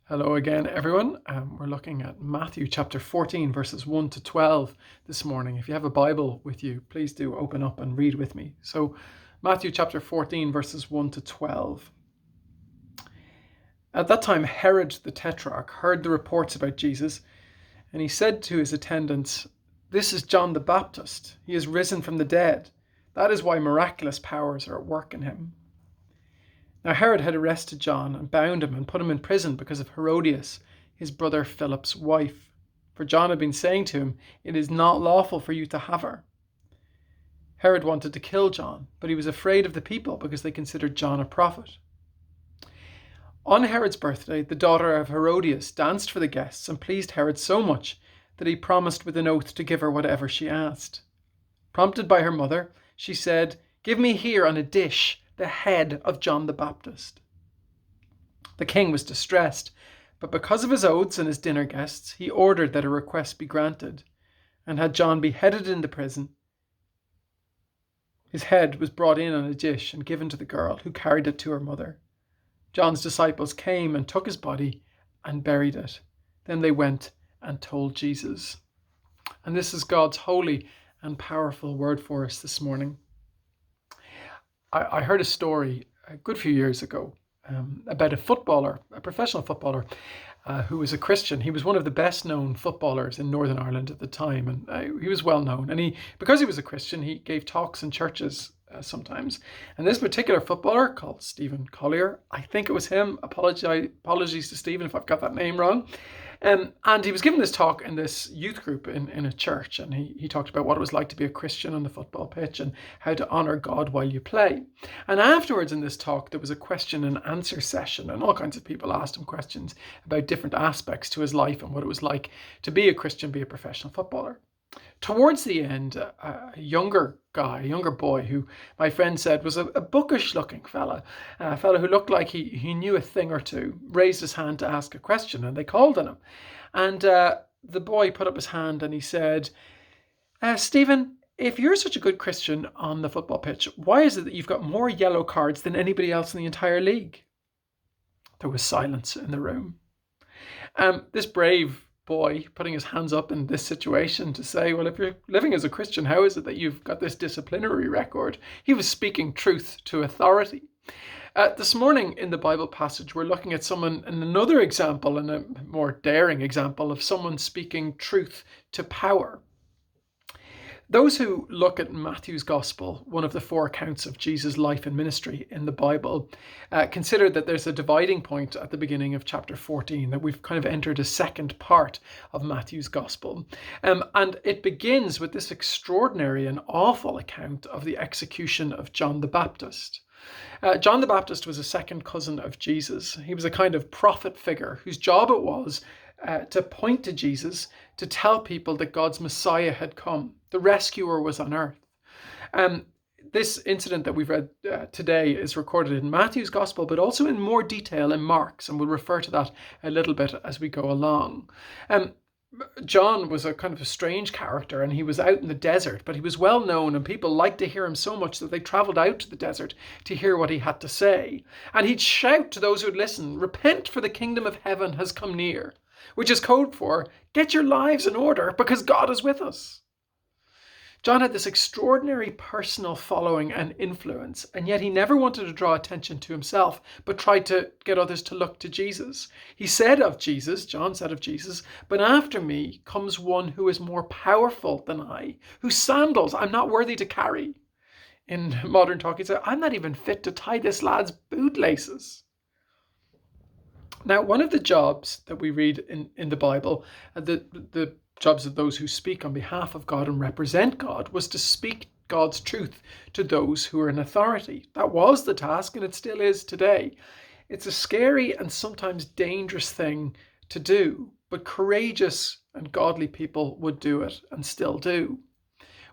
Hello again, everyone. We're looking at Matthew chapter 14, verses 1 to 12 this morning. If you have a Bible with you, please do open up and read with me. So, Matthew chapter 14, verses 1 to 12. At that time, Herod the Tetrarch heard the reports about Jesus, and he said to his attendants, "This is John the Baptist. He is risen from the dead. That is why miraculous powers are at work in him." Now Herod had arrested John and bound him and put him in prison because of Herodias, his brother Philip's wife. For John had been saying to him, "It is not lawful for you to have her." Herod wanted to kill John, but he was afraid of the people because they considered John a prophet. On Herod's birthday, the daughter of Herodias danced for the guests and pleased Herod so much that he promised with an oath to give her whatever she asked. Prompted by her mother, she said, "Give me here on a dish the head of John the Baptist." The king was distressed, but because of his oaths and his dinner guests, he ordered that a request be granted, and had John beheaded in the prison. His head was brought in on a dish and given to the girl, who carried it to her mother. John's disciples came and took his body and buried it. Then they went and told Jesus. And this is God's holy and powerful word for us this morning. I heard a story a good few years ago about a professional footballer, who was a Christian. He was one of the best known footballers in Northern Ireland at the time, and he was well known. And because he was a Christian, he gave talks in churches sometimes. And this particular footballer, called Stephen Collier, I think it was him. Apologies to Stephen if I've got that name wrong. And he was giving this talk in this youth group in a church, and he talked about what it was like to be a Christian on the football pitch and how to honour God while you play. And afterwards in this talk, there was a question and answer session, and all kinds of people asked him questions about different aspects to his life and what it was like to be a Christian, be a professional footballer. Towards the end, a younger boy, who my friend said was a bookish looking fella, a fella who looked like he knew a thing or two, raised his hand to ask a question, and they called on him. And the boy put up his hand and he said, "Stephen, if you're such a good Christian on the football pitch, why is it that you've got more yellow cards than anybody else in the entire league?" There was silence in the room. This brave boy putting his hands up in this situation to say, well, if you're living as a Christian, how is it that you've got this disciplinary record? He was speaking truth to authority. This morning in the Bible passage, we're looking at another example, and a more daring example of someone speaking truth to power. Those who look at Matthew's Gospel, one of the four accounts of Jesus' life and ministry in the Bible, consider that there's a dividing point at the beginning of chapter 14, that we've kind of entered a second part of Matthew's Gospel. And it begins with this extraordinary and awful account of the execution of John the Baptist. John the Baptist was a second cousin of Jesus. He was a kind of prophet figure whose job it was to point to Jesus, to tell people that God's Messiah had come. The rescuer was on earth. This incident that we've read today is recorded in Matthew's Gospel, but also in more detail in Mark's, and we'll refer to that a little bit as we go along. John was a kind of a strange character, and he was out in the desert, but he was well known, and people liked to hear him so much that they travelled out to the desert to hear what he had to say. And he'd shout to those who'd listen, "Repent, for the kingdom of heaven has come near," which is code for, "Get your lives in order because God is with us." John had this extraordinary personal following and influence, and yet he never wanted to draw attention to himself, but tried to get others to look to Jesus. John said of Jesus, "But after me comes one who is more powerful than I, whose sandals I'm not worthy to carry." In modern talk, he said, "I'm not even fit to tie this lad's bootlaces." Now, one of the jobs that we read in the Bible, the jobs of those who speak on behalf of God and represent God, was to speak God's truth to those who are in authority. That was the task, and it still is today. It's a scary and sometimes dangerous thing to do, but courageous and godly people would do it and still do.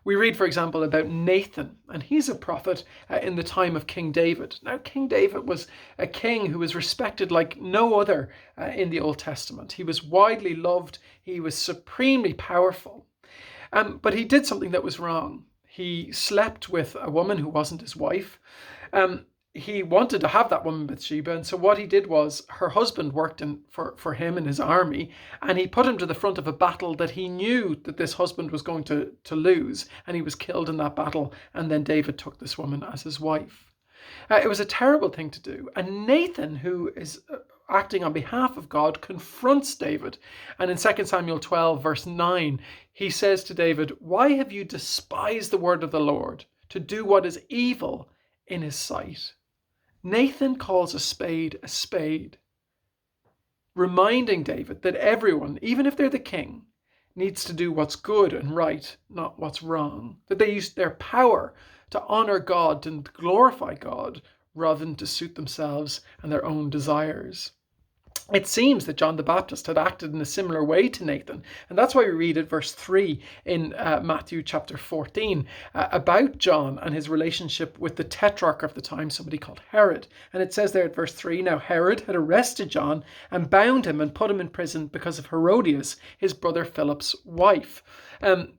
We read, for example, about Nathan, and he's a prophet in the time of King David. Now, King David was a king who was respected like no other in the Old Testament. He was widely loved. He was supremely powerful. But he did something that was wrong. He slept with a woman who wasn't his wife. he wanted to have that woman Bathsheba, and so what he did was, her husband worked for him in his army, and he put him to the front of a battle that he knew that this husband was going to lose, and he was killed in that battle, and then David took this woman as his wife. It was a terrible thing to do, and Nathan, who is acting on behalf of God, confronts David, and in 2 Samuel 12 verse 9 he says to David, "Why have you despised the word of the Lord to do what is evil in his sight?" Nathan calls a spade, reminding David that everyone, even if they're the king, needs to do what's good and right, not what's wrong. That they use their power to honor God and glorify God rather than to suit themselves and their own desires. It seems that John the Baptist had acted in a similar way to Nathan, and that's why we read at verse 3 in Matthew chapter 14 about John and his relationship with the tetrarch of the time, somebody called Herod. And it says there at verse 3, "Now Herod had arrested John and bound him and put him in prison because of Herodias, his brother Philip's wife.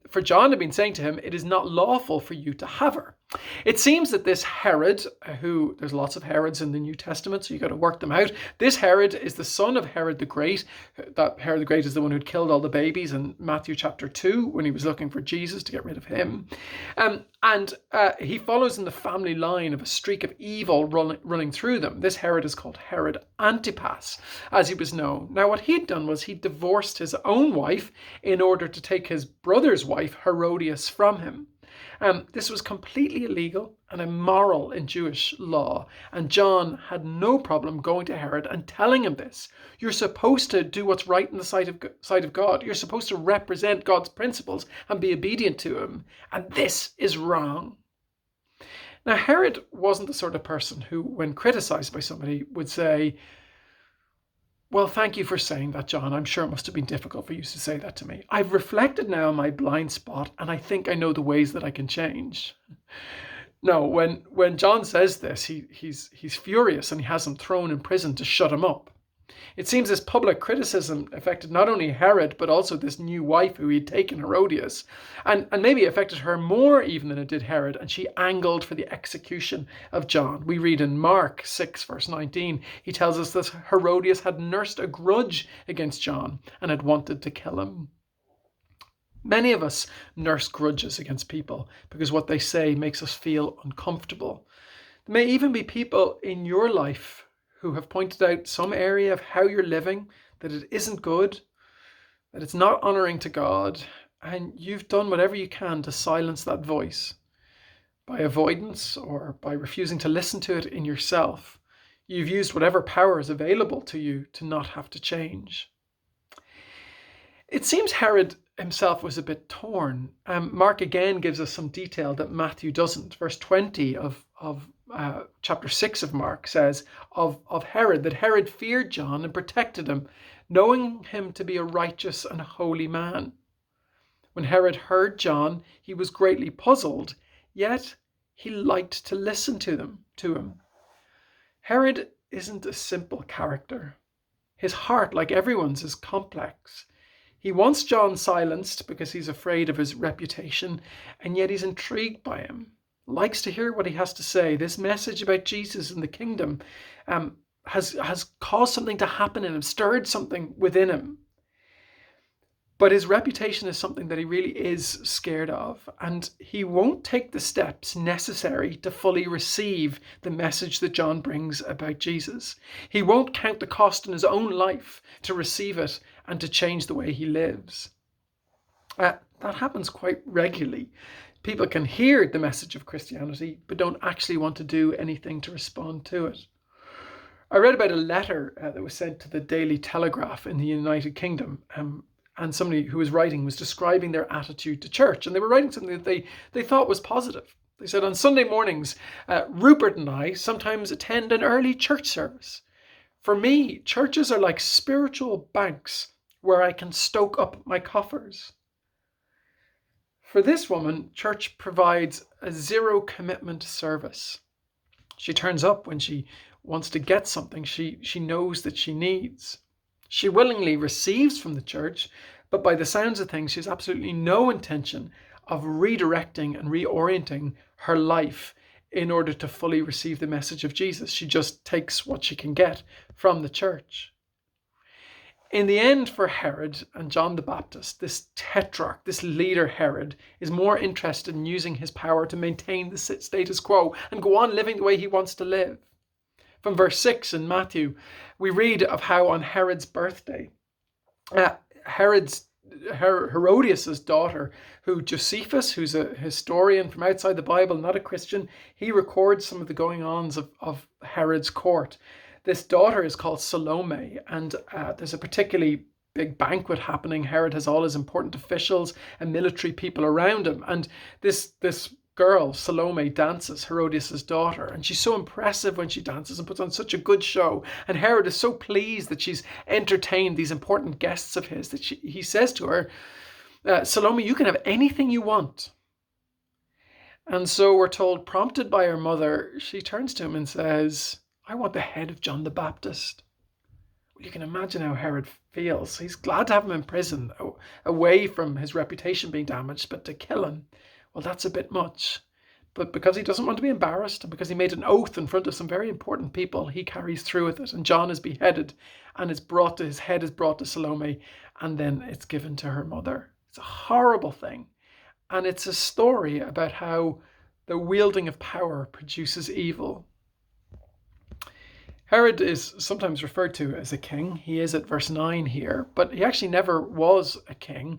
For John had been saying to him, 'It is not lawful for you to have her.'" It seems that this Herod, who, there's lots of Herods in the New Testament, so you got to work them out. This Herod is the son of Herod the Great. That Herod the Great is the one who'd killed all the babies in Matthew chapter 2 when he was looking for Jesus to get rid of him. And he follows in the family line of a streak of evil running through them. This Herod is called Herod Antipas, as he was known. Now, what he'd done was he divorced his own wife in order to take his brother's wife, Herodias, from him. This was completely illegal and immoral in Jewish law, and John had no problem going to Herod and telling him this. You're supposed to do what's right in the sight of God. You're supposed to represent God's principles and be obedient to him, and this is wrong. Now, Herod wasn't the sort of person who, when criticized by somebody, would say, "Well, thank you for saying that, John. I'm sure it must have been difficult for you to say that to me. I've reflected now on my blind spot, and I think I know the ways that I can change." No, when John says this, he's furious, and he has him thrown in prison to shut him up. It seems this public criticism affected not only Herod, but also this new wife who he'd taken, Herodias, and maybe affected her more even than it did Herod, and she angled for the execution of John. We read in Mark 6 verse 19, he tells us that Herodias had nursed a grudge against John and had wanted to kill him. Many of us nurse grudges against people because what they say makes us feel uncomfortable. There may even be people in your life who have pointed out some area of how you're living, that it isn't good, that it's not honoring to God, and you've done whatever you can to silence that voice by avoidance or by refusing to listen to it in yourself. You've used whatever power is available to you to not have to change. It seems Herod himself was a bit torn. Mark again gives us some detail that Matthew doesn't. Verse 20 of chapter 6 of Mark says of Herod that Herod feared John and protected him, knowing him to be a righteous and holy man. When Herod heard John, he was greatly puzzled, yet he liked to listen to him. Herod isn't a simple character. His heart, like everyone's, is complex. He wants John silenced because he's afraid of his reputation, and yet he's intrigued by him, likes to hear what he has to say. This message about Jesus and the kingdom has caused something to happen in him, stirred something within him. But his reputation is something that he really is scared of, and he won't take the steps necessary to fully receive the message that John brings about Jesus. He won't count the cost in his own life to receive it and to change the way he lives. That happens quite regularly. People can hear the message of Christianity, but don't actually want to do anything to respond to it. I read about a letter that was sent to the Daily Telegraph in the United Kingdom, and somebody who was writing was describing their attitude to church, and they were writing something that they thought was positive. They said, "On Sunday mornings, Rupert and I sometimes attend an early church service. For me, churches are like spiritual banks where I can stoke up my coffers." For this woman, church provides a zero commitment service. She turns up when she wants to get something she knows that she needs. She willingly receives from the church, but by the sounds of things, she has absolutely no intention of redirecting and reorienting her life in order to fully receive the message of Jesus. She just takes what she can get from the church. In the end, for Herod and John the Baptist, this tetrarch, this leader Herod, is more interested in using his power to maintain the status quo and go on living the way he wants to live. From verse 6 in Matthew, we read of how on Herod's birthday, Herodias' daughter, who Josephus, who's a historian from outside the Bible, not a Christian, he records some of the going-ons of Herod's court. This daughter is called Salome, and there's a particularly big banquet happening. Herod has all his important officials and military people around him, and this girl, Salome, dances, Herodias' daughter, and she's so impressive when she dances and puts on such a good show. And Herod is so pleased that she's entertained these important guests of his that he says to her, Salome, you can have anything you want. And so we're told, prompted by her mother, she turns to him and says, I want the head of John the Baptist. Well, you can imagine how Herod feels. He's glad to have him in prison, away from his reputation being damaged, but to kill him, well, that's a bit much. But because he doesn't want to be embarrassed, and because he made an oath in front of some very important people, he carries through with it. And John is beheaded, and his head is brought to Salome, and then it's given to her mother. It's a horrible thing. And it's a story about how the wielding of power produces evil. Herod is sometimes referred to as a king. He is at verse 9 here, but he actually never was a king.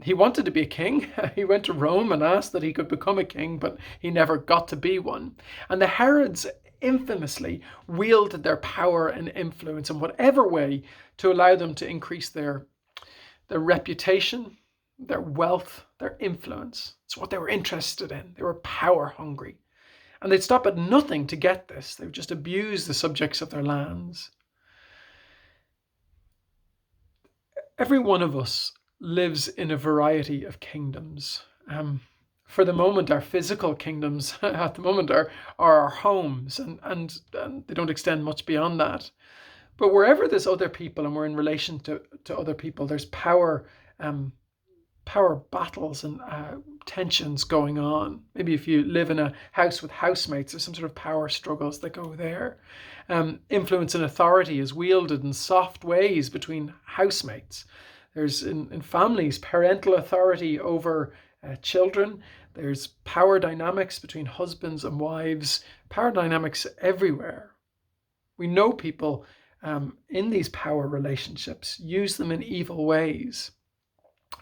He wanted to be a king. He went to Rome and asked that he could become a king, but he never got to be one. And the Herods infamously wielded their power and influence in whatever way to allow them to increase their reputation, their wealth, their influence. It's what they were interested in. They were power hungry. And they'd stop at nothing to get this. They would just abuse the subjects of their lands. Every one of us lives in a variety of kingdoms. For the moment, our physical kingdoms at the moment are our homes, and they don't extend much beyond that. But wherever there's other people and we're in relation to other people, there's power battles and tensions going on. Maybe if you live in a house with housemates, there's some sort of power struggles that go there. Influence and authority is wielded in soft ways between housemates. There's in families parental authority over children. There's power dynamics between husbands and wives. Power dynamics everywhere. We know people in these power relationships use them in evil ways.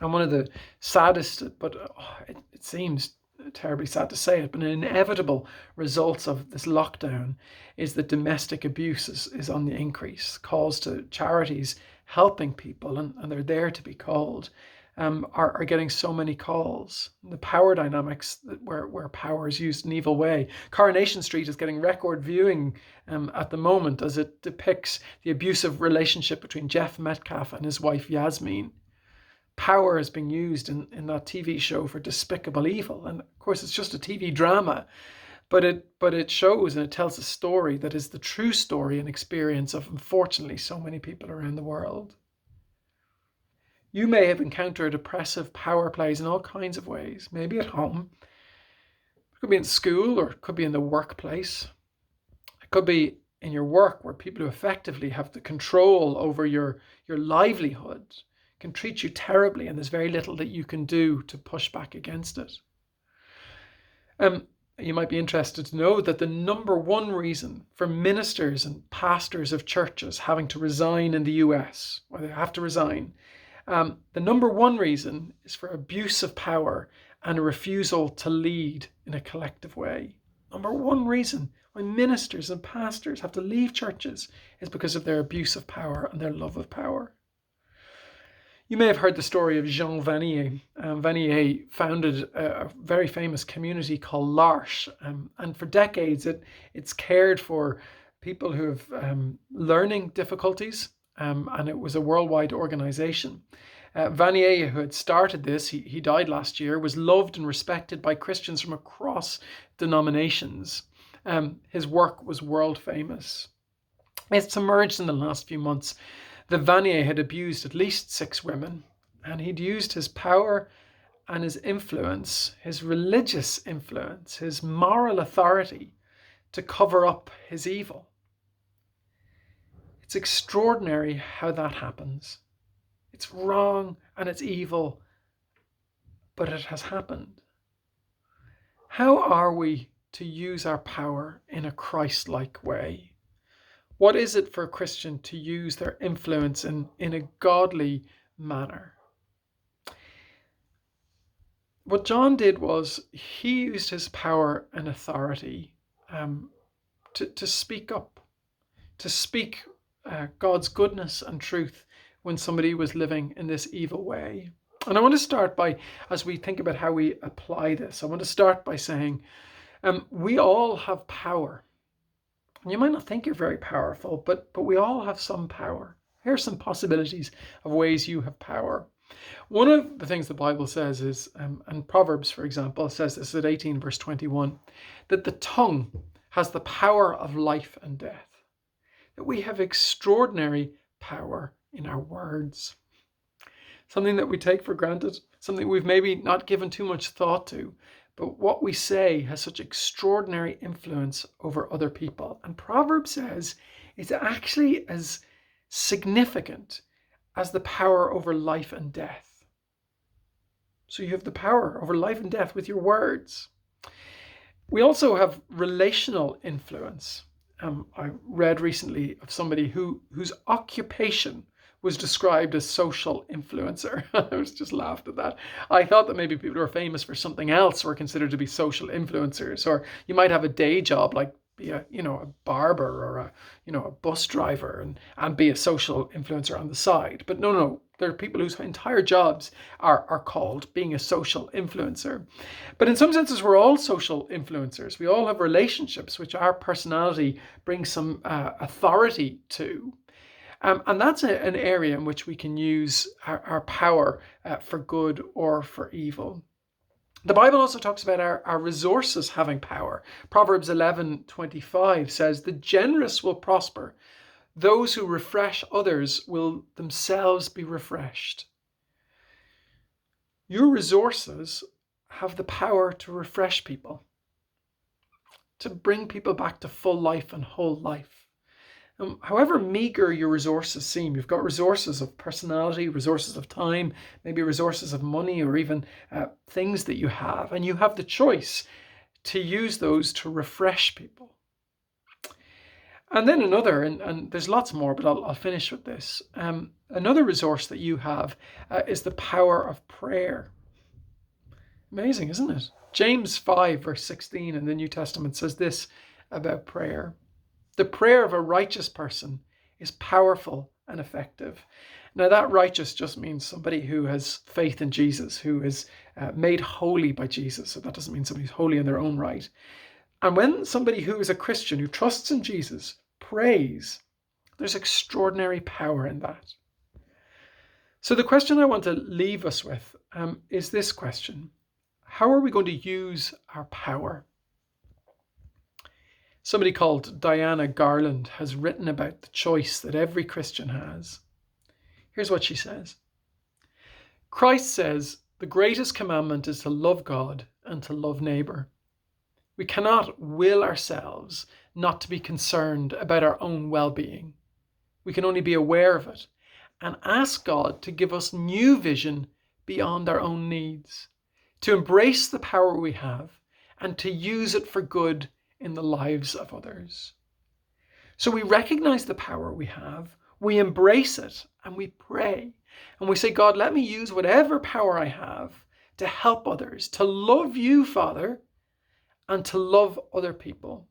And one of the saddest, but it seems terribly sad to say it, but an inevitable results of this lockdown is that domestic abuse is on the increase. Calls to charities helping people, and they're there to be called, are getting so many calls. The power dynamics where power is used in an evil way. Coronation Street is getting record viewing at the moment as it depicts the abusive relationship between Jeff Metcalfe and his wife Yasmin. Power is being used in that TV show for despicable evil. And of course, it's just a TV drama, but it shows and it tells a story that is the true story and experience of, unfortunately, so many people around the world. You may have encountered oppressive power plays in all kinds of ways, maybe at home. It could be in school, or it could be in the workplace. It could be in your work, where people who effectively have the control over your livelihood can treat you terribly, and there's very little that you can do to push back against it. You might be interested to know that the number one reason for ministers and pastors of churches having to resign in the US, or they have to resign, the number one reason is for abuse of power and a refusal to lead in a collective way. Number one reason why ministers and pastors have to leave churches is because of their abuse of power and their love of power. You may have heard the story of Jean Vanier. Vanier founded a very famous community called L'Arche, and for decades it's cared for people who have learning difficulties, and it was a worldwide organization. Vanier, who had started this, he died last year, was loved and respected by Christians from across denominations. His work was world famous. It's emerged in the last few months that Vanier had abused at least 6 women, and he'd used his power and his influence, his religious influence, his moral authority to cover up his evil. It's extraordinary how that happens. It's wrong and it's evil, but it has happened. How are we to use our power in a Christ-like way? What is it for a Christian to use their influence in a godly manner? What John did was he used his power and authority to speak up, to speak God's goodness and truth when somebody was living in this evil way. And I want to start by, as we think about how we apply this, I want to start by saying we all have power. You might not think you're very powerful, but we all have some power. Here are some possibilities of ways you have power. One of the things the Bible says is, and Proverbs, for example, says this at 18 verse 21, that the tongue has the power of life and death, that we have extraordinary power in our words. Something that we take for granted, something we've maybe not given too much thought to, but what we say has such extraordinary influence over other people. And Proverbs says it's actually as significant as the power over life and death. So you have the power over life and death with your words. We also have relational influence. I read recently of somebody whose occupation was described as social influencer. I was just laughed at that. I thought that maybe people who are famous for something else were considered to be social influencers, or you might have a day job like be a barber or a bus driver and be a social influencer on the side. But no, there are people whose entire jobs are called being a social influencer. But in some senses, we're all social influencers. We all have relationships which our personality brings some authority to. And that's an area in which we can use our power for good or for evil. The Bible also talks about our resources having power. Proverbs 11:25 says, "The generous will prosper. Those who refresh others will themselves be refreshed." Your resources have the power to refresh people, to bring people back to full life and whole life. However meager your resources seem, you've got resources of personality, resources of time, maybe resources of money, or even things that you have, and you have the choice to use those to refresh people. And then another, and there's lots more, but I'll finish with this. Another resource that you have is the power of prayer. Amazing, isn't it? James 5 verse 16 in the New Testament says this about prayer. The prayer of a righteous person is powerful and effective. Now that righteous just means somebody who has faith in Jesus, who is made holy by Jesus. So that doesn't mean somebody's holy in their own right. And when somebody who is a Christian, who trusts in Jesus, prays, there's extraordinary power in that. So the question I want to leave us with is this question. How are we going to use our power? Somebody called Diana Garland has written about the choice that every Christian has. Here's what she says. Christ says the greatest commandment is to love God and to love neighbor. We cannot will ourselves not to be concerned about our own well-being. We can only be aware of it and ask God to give us new vision beyond our own needs, to embrace the power we have and to use it for good in the lives of others. So we recognize the power we have, we embrace it, and we pray. And we say, God, let me use whatever power I have to help others, to love you, Father, and to love other people.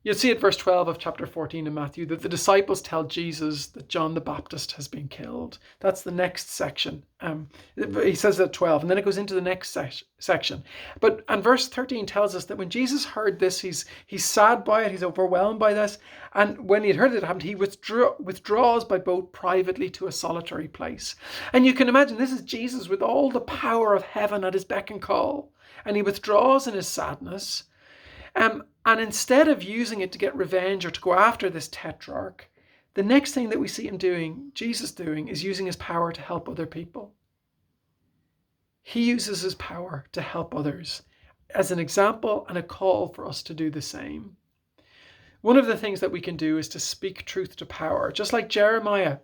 You'll see at verse 12 of chapter 14 in Matthew that the disciples tell Jesus that John the Baptist has been killed. That's the next section. He says that at 12, and then it goes into the next section. And verse 13 tells us that when Jesus heard this, he's sad by it, he's overwhelmed by this. And when he had heard it happened, he withdraws by boat privately to a solitary place. And you can imagine this is Jesus with all the power of heaven at his beck and call. And he withdraws in his sadness. And instead of using it to get revenge or to go after this tetrarch, the next thing that we see him doing, Jesus doing, is using his power to help other people. He uses his power to help others as an example and a call for us to do the same. One of the things that we can do is to speak truth to power. Just like Jeremiah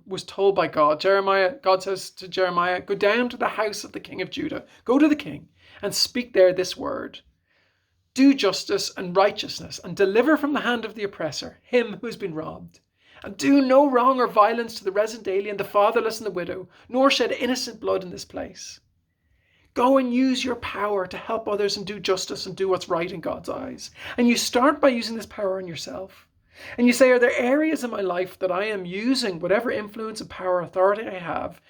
was told by God. God says to Jeremiah, go down to the house of the king of Judah. Go to the king and speak there this word. Do justice and righteousness and deliver from the hand of the oppressor him who has been robbed. And do no wrong or violence to the resident alien, the fatherless and the widow, nor shed innocent blood in this place. Go and use your power to help others and do justice and do what's right in God's eyes. And you start by using this power on yourself. And you say, are there areas in my life that I am using whatever influence and power, authority I have,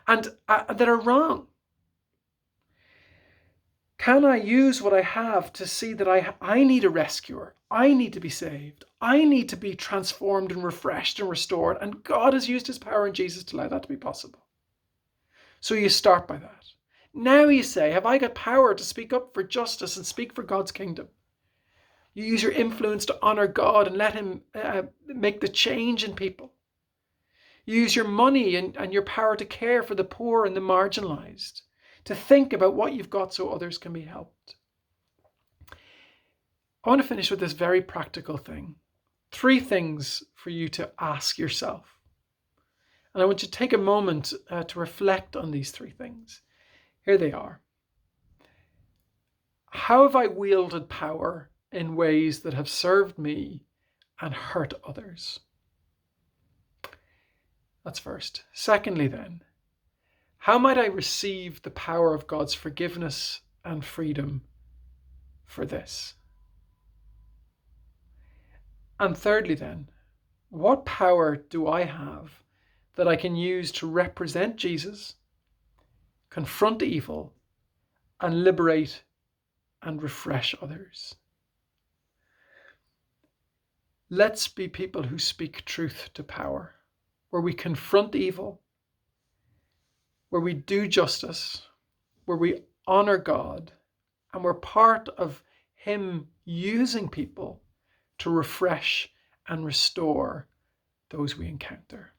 and that are wrong? Can I use what I have to see that I need a rescuer? I need to be saved. I need to be transformed and refreshed and restored. And God has used his power in Jesus to allow that to be possible. So you start by that. Now you say, have I got power to speak up for justice and speak for God's kingdom? You use your influence to honor God and let him make the change in people. You use your money and your power to care for the poor and the marginalized, to think about what you've got so others can be helped. I want to finish with this very practical thing. 3 things for you to ask yourself. And I want you to take a moment to reflect on these 3 things. Here they are. How have I wielded power in ways that have served me and hurt others? That's first. Secondly then, how might I receive the power of God's forgiveness and freedom for this? And thirdly then, what power do I have that I can use to represent Jesus, confront evil, and liberate and refresh others? Let's be people who speak truth to power, where we confront evil, where we do justice, where we honor God, and we're part of him using people to refresh and restore those we encounter.